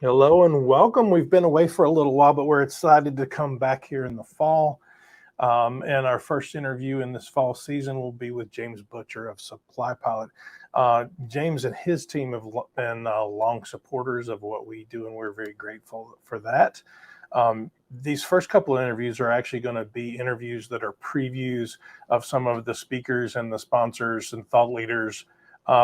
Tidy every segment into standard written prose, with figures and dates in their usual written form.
Hello and welcome. We've been away for a little while, but we're excited to come back here in the fall. And our first interview in this fall season will be with James Butcher of Supply Pilot. James and his team have been long supporters of what we do, and we're very grateful for that. These first couple of interviews are actually going to be interviews that are previews of some of the speakers and the sponsors and thought leaders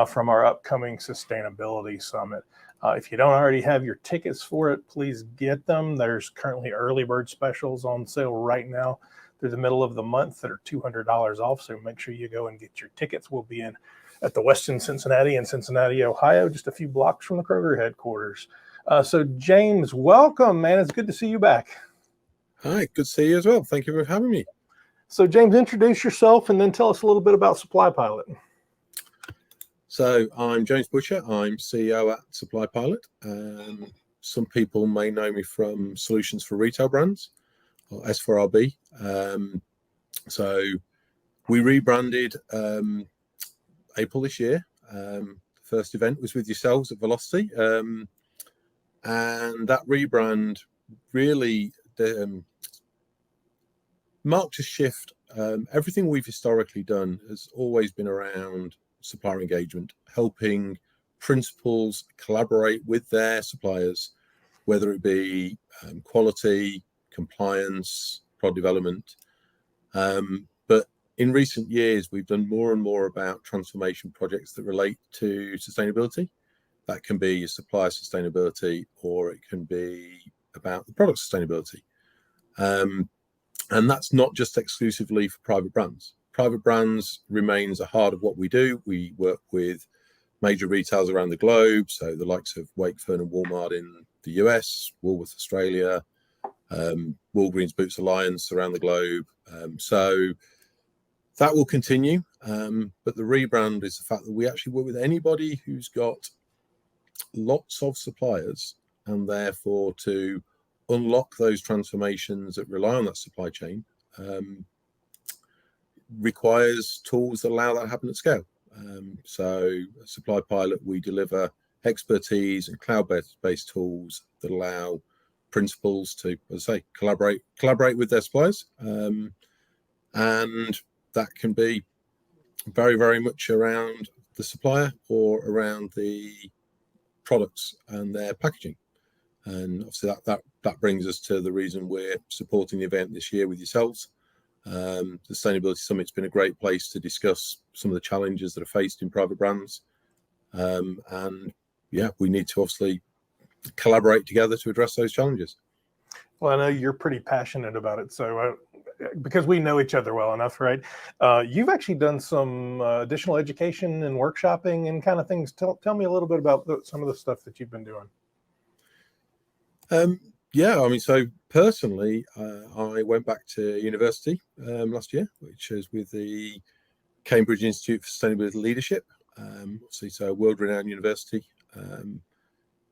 from our upcoming Sustainability Summit. If you don't already have your tickets for it, please get them. There's currently early bird specials on sale right now through the middle of the month that are $200 off. So make sure you go and get your tickets. We'll be at the Westin Cincinnati in Cincinnati, Ohio, just a few blocks from the Kroger headquarters. So James, welcome, man. It's good to see you back. Hi, good to see you as well. Thank you for having me. So James, introduce yourself and then tell us a little bit about Supply Pilot. So I'm James Butcher. I'm CEO at Supply Pilot. Some people may know me from Solutions for Retail Brands, or S4RB. So we rebranded April this year. The first event was with yourselves at Velocity. And that rebrand really marked a shift. Everything we've historically done has always been around supplier engagement, helping principals collaborate with their suppliers, whether it be quality, compliance, product development. But in recent years, we've done more and more about transformation projects that relate to sustainability. That can be your supplier sustainability, or it can be about the product sustainability. And that's not just exclusively for private brands. Private brands remains a heart of what we do. We work with major retailers around the globe, so the likes of Wakefern and Walmart in the US, Woolworths Australia, Walgreens Boots Alliance around the globe. So that will continue. But the rebrand is the fact that we actually work with anybody who's got lots of suppliers, and therefore to unlock those transformations that rely on that supply chain requires tools that allow that to happen at scale. So at Supply Pilot, we deliver expertise and cloud-based tools that allow principals to, as I say, collaborate with their suppliers. And that can be very, very much around the supplier or around the products and their packaging. And obviously that brings us to the reason we're supporting the event this year with yourselves. The Sustainability Summit's been a great place to discuss some of the challenges that are faced in private brands. And yeah, we need to obviously collaborate together to address those challenges. Well, I know you're pretty passionate about it. So because we know each other well enough, right? You've actually done some additional education and workshopping and kind of things. Tell me a little bit about some of the stuff that you've been doing. Yeah, I mean, so personally, I went back to university last year, which is with the Cambridge Institute for Sustainability Leadership, obviously, so a world-renowned university.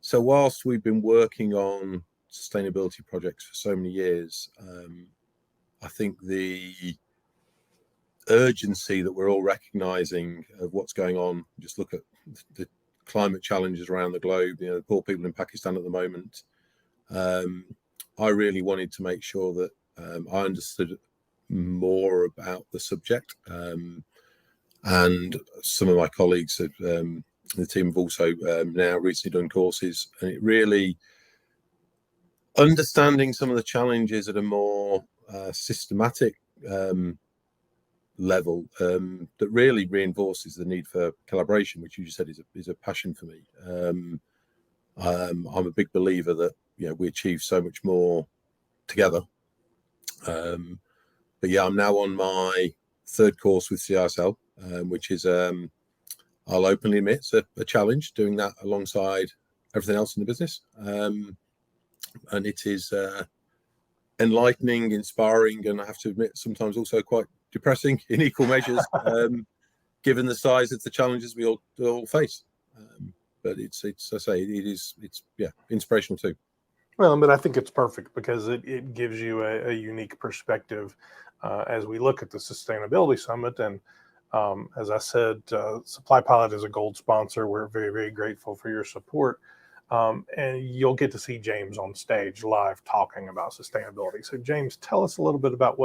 So whilst we've been working on sustainability projects for so many years, I think the urgency that we're all recognizing of what's going on, just look at the climate challenges around the globe, you know, the poor people in Pakistan at the moment. I really wanted to make sure that I understood more about the subject, and some of my colleagues in the team have also now recently done courses, and it really understanding some of the challenges at a more systematic level that really reinforces the need for collaboration, which you just said is a passion for me. I'm a big believer that we achieve so much more together. But yeah, I'm now on my third course with CISL, which is I'll openly admit it's a challenge doing that alongside everything else in the business, and it is enlightening, inspiring, and I have to admit sometimes also quite depressing in equal measures, given the size of the challenges we all face. But it's I say it's inspirational too. Well, but I think it's perfect because it gives you a unique perspective as we look at the Sustainability Summit. And as I said, Supply Pilot is a gold sponsor. We're very, very grateful for your support. and you'll get to see James on stage live talking about sustainability. So James, tell us a little bit about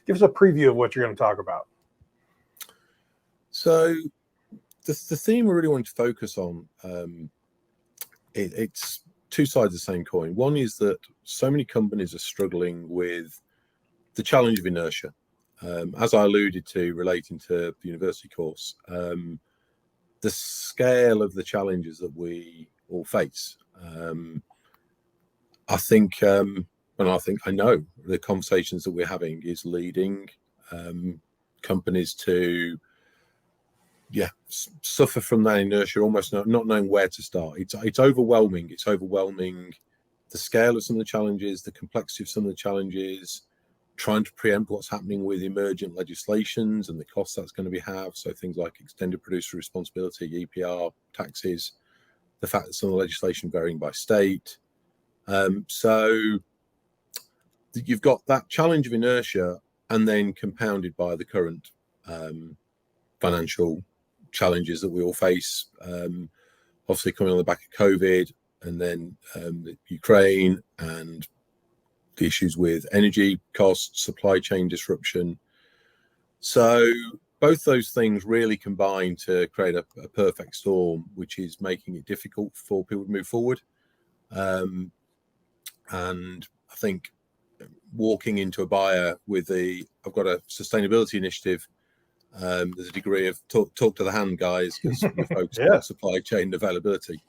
give us a preview of what you're going to talk about. So the theme we really want to focus on, it's two sides of the same coin. One is that so many companies are struggling with the challenge of inertia. As I alluded to relating to the university course, the scale of the challenges that we all face. I think, and I know the conversations that we're having is leading companies to suffer from that inertia, almost not knowing where to start. It's overwhelming. It's overwhelming the scale of some of the challenges, the complexity of some of the challenges, trying to preempt what's happening with emergent legislations and the costs that's going to have. So things like extended producer responsibility, EPR, taxes, the fact that some of the legislation varying by state. So you've got that challenge of inertia, and then compounded by the current financial challenges that we all face, obviously coming on the back of COVID, and then Ukraine and the issues with energy costs, supply chain disruption. So both those things really combine to create a perfect storm, which is making it difficult for people to move forward. And I think walking into a buyer with I've got a sustainability initiative, there's a degree of talk to the hand, guys, because we're focused on supply chain availability.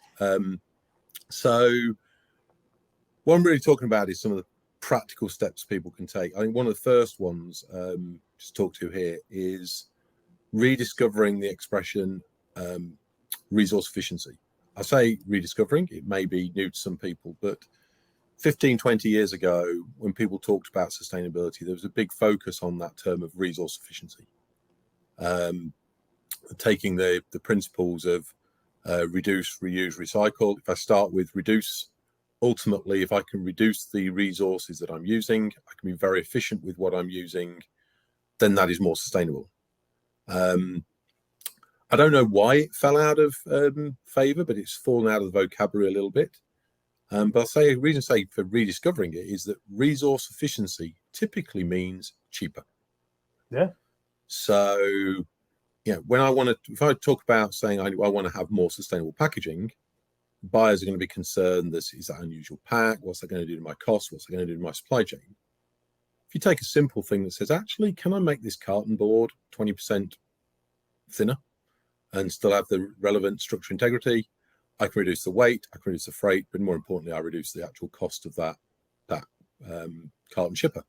So what I'm really talking about is some of the practical steps people can take. I think one of the first ones to talk to here is rediscovering the expression resource efficiency. I say rediscovering, it may be new to some people, but 15, 20 years ago, when people talked about sustainability, there was a big focus on that term of resource efficiency. Taking the principles of reduce, reuse, recycle. If I start with reduce, ultimately, if I can reduce the resources that I'm using, I can be very efficient with what I'm using, then that is more sustainable. I don't know why it fell out of favor, but it's fallen out of the vocabulary a little bit. But I'll say a reason for rediscovering it is that resource efficiency typically means cheaper. Yeah. So, when if I talk about saying I want to have more sustainable packaging, buyers are going to be concerned, is that unusual pack? What's that going to do to my cost? What's that going to do to my supply chain? If you take a simple thing that says, actually, can I make this carton board 20% thinner and still have the relevant structure integrity? I can reduce the weight, I can reduce the freight, but more importantly, I reduce the actual cost of that carton shipper.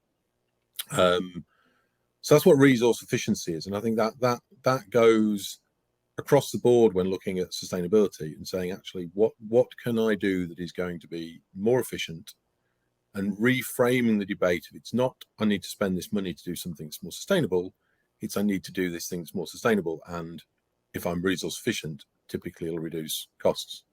So that's what resource efficiency is, and I think that goes across the board when looking at sustainability and saying, actually, what can I do that is going to be more efficient, and reframing the debate of it's not I need to spend this money to do something that's more sustainable, it's I need to do this thing that's more sustainable, and if I'm resource efficient, typically it'll reduce costs.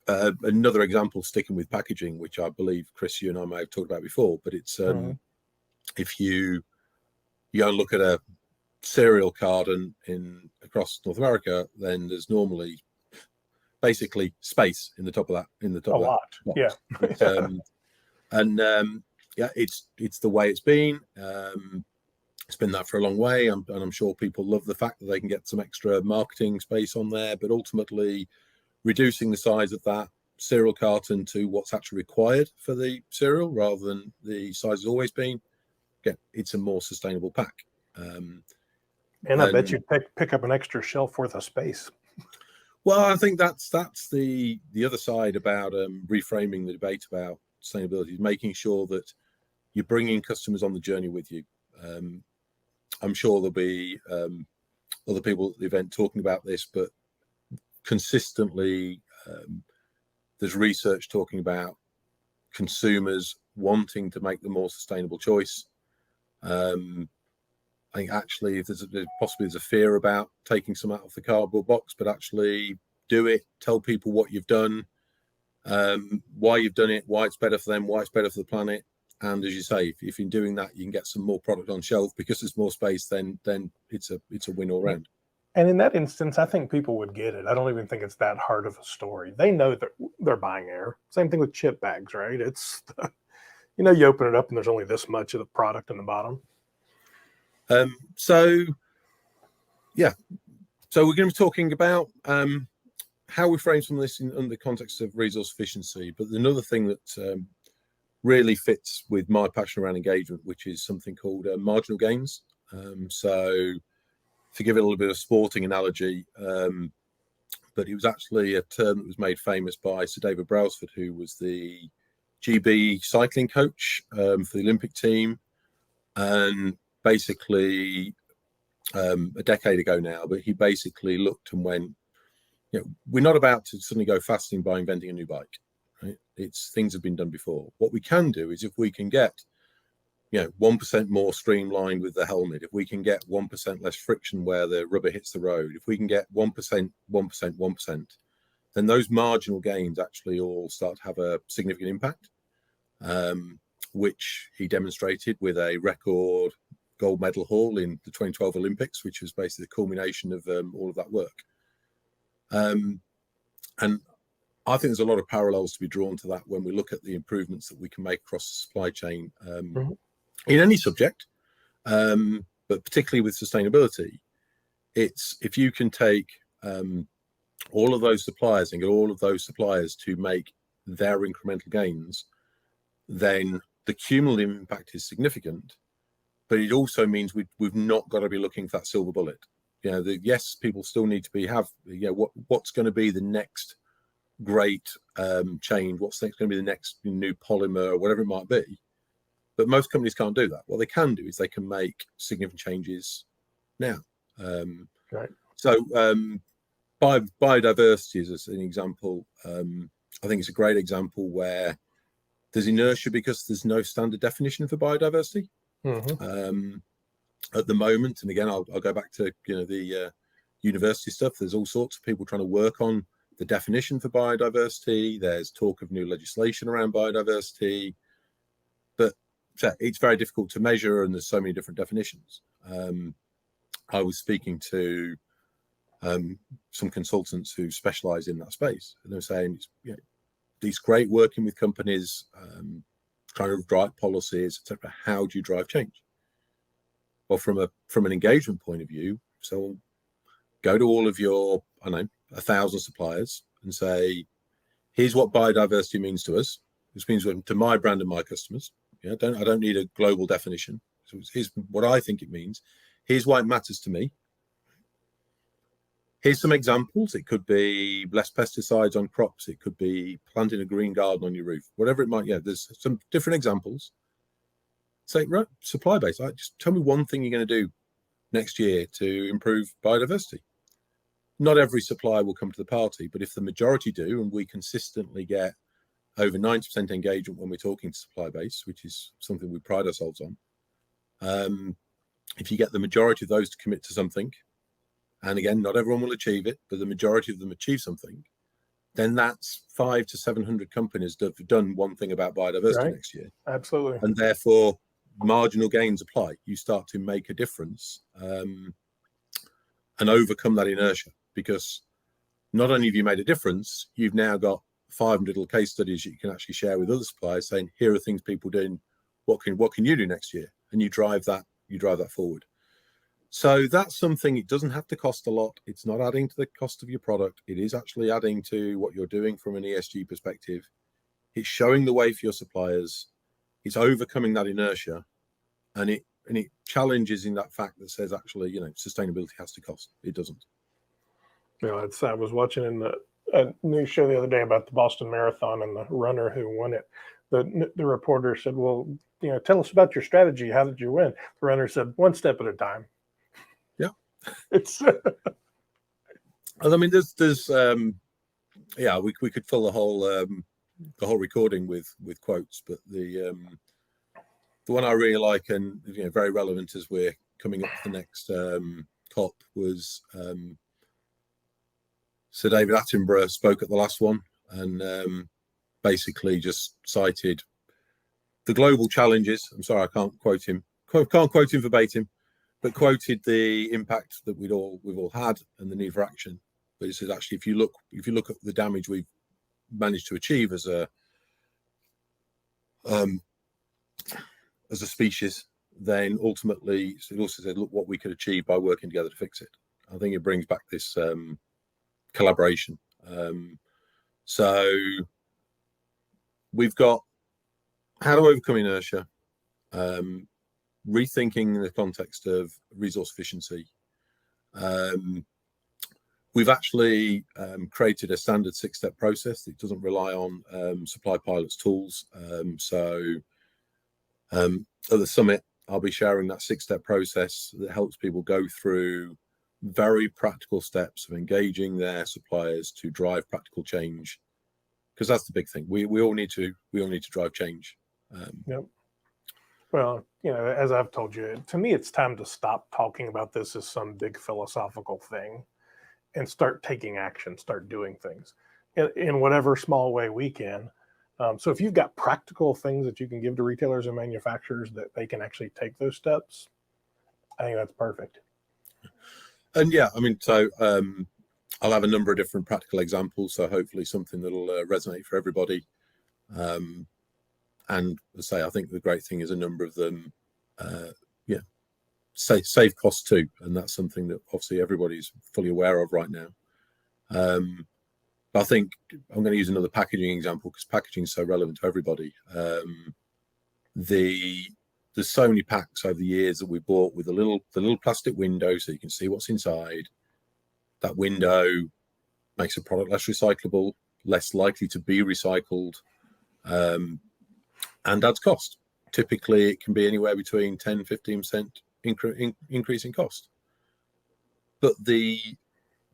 Another example, sticking with packaging, which I believe, Chris, you and I may have talked about before, but it's if you go and look at a cereal carton across North America, then there's normally basically space in the top of that. A lot, yeah. It's the way it's been. It's been that for a long way, and I'm sure people love the fact that they can get some extra marketing space on there, but ultimately reducing the size of that cereal carton to what's actually required for the cereal rather than the size has always been, again, it's a more sustainable pack. And I bet you'd pick up an extra shelf worth of space. Well, I think that's the other side about reframing the debate about sustainability, making sure that you're bringing customers on the journey with you. I'm sure there'll be other people at the event talking about this, but consistently there's research talking about consumers wanting to make the more sustainable choice. I think actually there's a fear about taking some out of the cardboard box, but actually do it, tell people what you've done, why you've done it, why it's better for them, why it's better for the planet. And as you say, if you're doing that, you can get some more product on shelf because there's more space. Then it's a win all round. And in that instance, I think people would get it. I don't even think it's that hard of a story. They know that they're buying air. Same thing with chip bags, right? It's, you open it up and there's only this much of the product in the bottom. So we're going to be talking about how we frame some of this in the context of resource efficiency. But another thing that really fits with my passion around engagement, which is something called marginal gains. So to give it a little bit of sporting analogy, but it was actually a term that was made famous by Sir David Brailsford, who was the GB cycling coach for the Olympic team, and basically a decade ago now. But he basically looked and went, we're not about to suddenly go fasting by inventing a new bike. Right? It's things have been done before. What we can do is if we can get 1% more streamlined with the helmet, if we can get 1% less friction where the rubber hits the road, if we can get 1%, 1%, then those marginal gains actually all start to have a significant impact, which he demonstrated with a record gold medal haul in the 2012 Olympics, which was basically the culmination of all of that work. And I think there's a lot of parallels to be drawn to that when we look at the improvements that we can make across the supply chain. In any subject, but particularly with sustainability, it's if you can take all of those suppliers and get all of those suppliers to make their incremental gains, then the cumulative impact is significant. But it also means we've not got to be looking for that silver bullet. Yes, people still need to have what's going to be the next great change, what's going to be the next new polymer or whatever it might be. But most companies can't do that. What they can do is they can make significant changes now. Right. So biodiversity is an example. I think it's a great example where there's inertia because there's no standard definition for biodiversity at the moment. And again, I'll go back to the university stuff. There's all sorts of people trying to work on the definition for biodiversity. There's talk of new legislation around biodiversity. So it's very difficult to measure, and there's so many different definitions. I was speaking to some consultants who specialize in that space, and they're saying it's great working with companies, trying to drive policies, etc. How do you drive change? Well, from an engagement point of view, so go to all of your 1,000 suppliers and say, here's what biodiversity means to us. This means to my brand and my customers. I don't need a global definition. So here's what I think it means. Here's why it matters to me. Here's some examples. It could be less pesticides on crops. It could be planting a green garden on your roof. Whatever it might. There's some different examples. Say, right, supply base. Just tell me one thing you're going to do next year to improve biodiversity. Not every supplier will come to the party, but if the majority do, and we consistently get over 90% engagement when we're talking to supply base, which is something we pride ourselves on. If you get the majority of those to commit to something, and again, not everyone will achieve it, but the majority of them achieve something, then that's 500 to 700 companies that have done one thing about biodiversity next year. Absolutely. And therefore, marginal gains apply. You start to make a difference and overcome that inertia, because not only have you made a difference, you've now got 500 little case studies that you can actually share with other suppliers, saying, here are things people doing. What can you do next year? And you drive that forward. So that's something. It doesn't have to cost a lot. It's not adding to the cost of your product. It is actually adding to what you're doing from an ESG perspective. It's showing the way for your suppliers. It's overcoming that inertia, and it challenges in that fact that says actually, sustainability has to cost. It doesn't. I was watching in a news show the other day about the Boston Marathon and the runner who won it. The reporter said, well, tell us about your strategy. How did you win? The runner said, one step at a time. Yeah. It's there's we could fill the whole recording with quotes, but the one I really like and very relevant as we're coming up to the next COP was Sir David Attenborough spoke at the last one and basically just cited the global challenges. I'm sorry, I can't quote him verbatim, but quoted the impact that we've all had and the need for action. But he said, actually, if you look at the damage we've managed to achieve as a species, then ultimately it also said, look what we could achieve by working together to fix it. I think it brings back this collaboration. So we've got how to overcome inertia, rethinking in the context of resource efficiency. We've actually created a standard 6-step process that doesn't rely on Supply Pilot's tools. At the summit, I'll be sharing that 6-step process that helps people go through very practical steps of engaging their suppliers to drive practical change, because that's the big thing. We all need to drive change. Yep. Well, as I've told you, to me, it's time to stop talking about this as some big philosophical thing and start taking action, start doing things in whatever small way we can. So if you've got practical things that you can give to retailers and manufacturers that they can actually take those steps, I think that's perfect. And yeah, I mean, so I'll have a number of different practical examples, so hopefully something that'll resonate for everybody. And as I say, I think the great thing is a number of them, save costs too, and that's something that obviously everybody's fully aware of right now. I think I'm going to use another packaging example because packaging is so relevant to everybody. There's so many packs over the years that we bought with the little plastic window so you can see what's inside. That window makes a product less recyclable, less likely to be recycled, and adds cost. Typically, it can be anywhere between 10-15% increase in cost. But the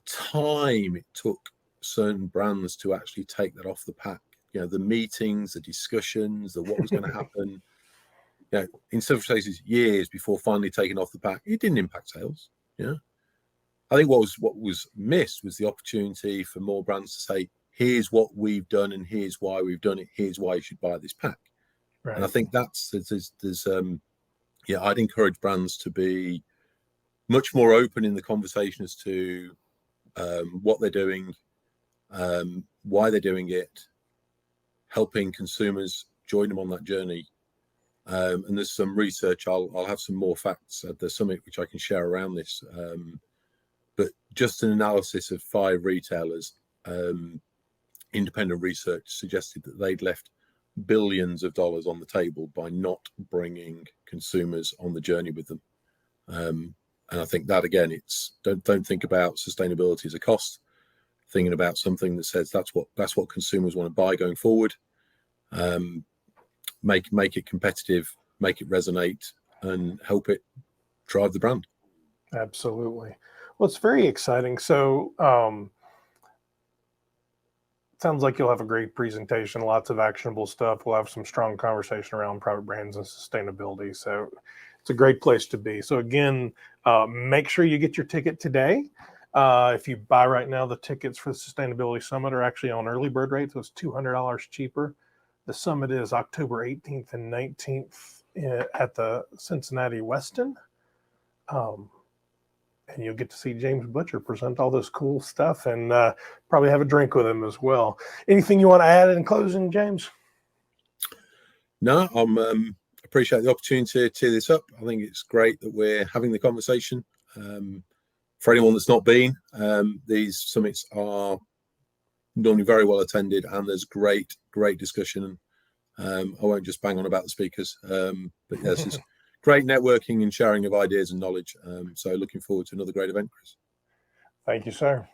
time it took certain brands to actually take that off the pack, the meetings, the discussions, the what was going to happen, in some cases years before finally taking off the pack, it didn't impact sales. I think what was missed was the opportunity for more brands to say, here's what we've done and here's why we've done it, here's why you should buy this pack. Right. And I think I'd encourage brands to be much more open in the conversation as to what they're doing, why they're doing it, helping consumers join them on that journey. And there's some research. I'll have some more facts at the summit which I can share around this. But just an analysis of 5 retailers, independent research suggested that they'd left billions of dollars on the table by not bringing consumers on the journey with them. And I think that again, it's don't think about sustainability as a cost. Thinking about something that says that's what consumers want to buy going forward. Make it competitive, make it resonate, and help it drive the brand. Absolutely. Well, it's very exciting. So sounds like you'll have a great presentation, lots of actionable stuff. We'll have some strong conversation around private brands and sustainability. So it's a great place to be. So again, make sure you get your ticket today. If you buy right now, the tickets for the Sustainability Summit are actually on early bird rate, so it's $200 cheaper. The summit is October 18th and 19th at the Cincinnati Westin. And you'll get to see James Butcher present all this cool stuff and probably have a drink with him as well. Anything you want to add in closing, James? No, I'm appreciate the opportunity to tee this up. I think it's great that we're having the conversation. For anyone that's not been, these summits are normally very well attended, and there's great discussion. I won't just bang on about the speakers, but yes, it's great networking and sharing of ideas and knowledge. So looking forward to another great event, Chris. Thank you, sir.